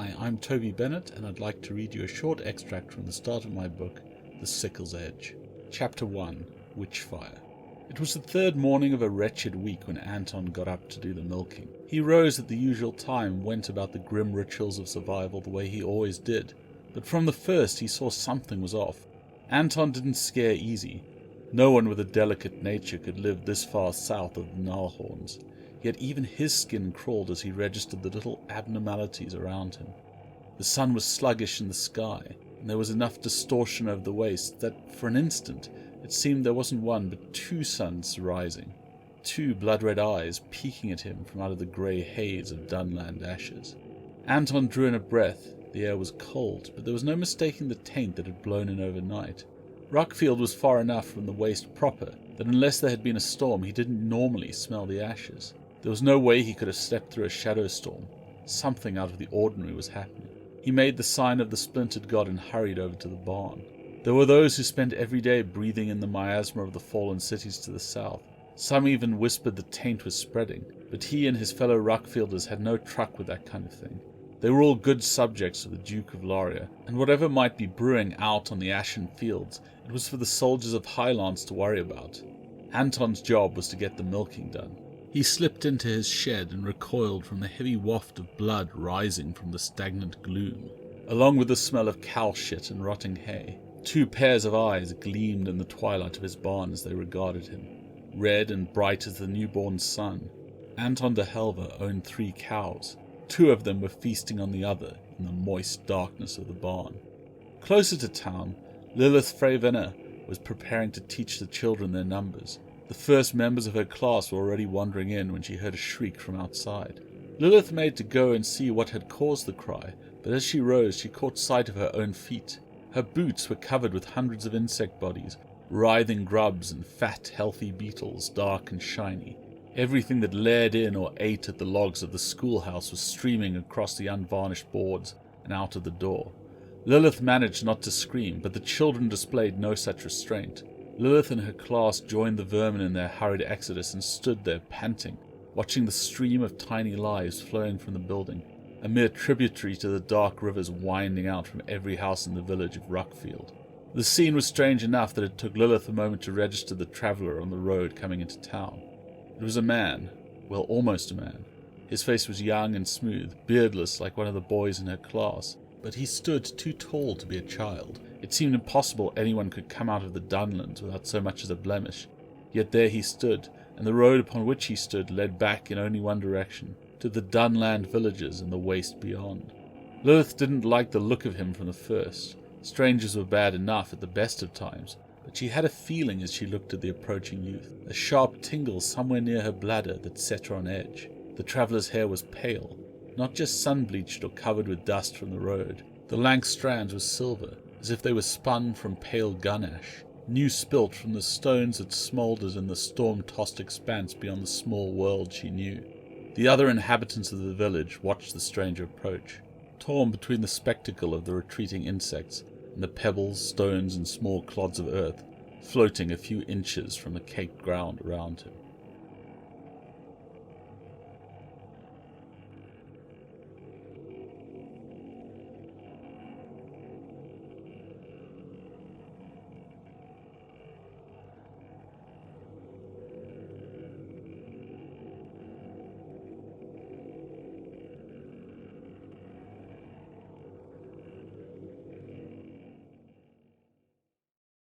Hi, I'm Toby Bennett, and I'd like to read you a short extract from the start of my book, The Sickle's Edge. Chapter 1, Witchfire. It was the third morning of a wretched week when Anton got up to do the milking. He rose at the usual time and went about the grim rituals of survival the way he always did. But from the first he saw something was off. Anton didn't scare easy. No one with a delicate nature could live this far south of the Nullhorns. Yet even his skin crawled as he registered the little abnormalities around him. The sun was sluggish in the sky, and there was enough distortion over the waste that, for an instant, it seemed there wasn't one but two suns rising, two blood-red eyes peeking at him from out of the grey haze of Dunland ashes. Anton drew in a breath. The air was cold, but there was no mistaking the taint that had blown in overnight. Rockfield was far enough from the waste proper that unless there had been a storm he didn't normally smell the ashes. There was no way he could have stepped through a shadow storm. Something out of the ordinary was happening. He made the sign of the splintered god and hurried over to the barn. There were those who spent every day breathing in the miasma of the fallen cities to the south. Some even whispered the taint was spreading, but he and his fellow Rockfielders had no truck with that kind of thing. They were all good subjects of the Duke of Laria, and whatever might be brewing out on the ashen fields, it was for the soldiers of Highlance to worry about. Anton's job was to get the milking done. He slipped into his shed and recoiled from the heavy waft of blood rising from the stagnant gloom, along with the smell of cow shit and rotting hay. Two pairs of eyes gleamed in the twilight of his barn as they regarded him, red and bright as the newborn sun. Anton de Helver owned 3 cows. 2 of them were feasting on the other in the moist darkness of the barn. Closer to town, Lilith Freyvenner was preparing to teach the children their numbers. The first members of her class were already wandering in when she heard a shriek from outside. Lilith made to go and see what had caused the cry, but as she rose she caught sight of her own feet. Her boots were covered with hundreds of insect bodies, writhing grubs and fat, healthy beetles, dark and shiny. Everything that lared in or ate at the logs of the schoolhouse was streaming across the unvarnished boards and out of the door. Lilith managed not to scream, but the children displayed no such restraint. Lilith and her class joined the vermin in their hurried exodus and stood there panting, watching the stream of tiny lives flowing from the building, a mere tributary to the dark rivers winding out from every house in the village of Rockfield. The scene was strange enough that it took Lilith a moment to register the traveller on the road coming into town. It was a man, well, almost a man. His face was young and smooth, beardless like one of the boys in her class, but he stood too tall to be a child. It seemed impossible anyone could come out of the Dunlands without so much as a blemish. Yet there he stood, and the road upon which he stood led back in only one direction, to the Dunland villages and the waste beyond. Lilith didn't like the look of him from the first. Strangers were bad enough at the best of times, but she had a feeling as she looked at the approaching youth, a sharp tingle somewhere near her bladder that set her on edge. The traveller's hair was pale, not just sun-bleached or covered with dust from the road. The lank strands were silver, as if they were spun from pale gun ash, new spilt from the stones that smouldered in the storm-tossed expanse beyond the small world she knew. The other inhabitants of the village watched the stranger approach, torn between the spectacle of the retreating insects and the pebbles, stones, and small clods of earth floating a few inches from the caked ground around him.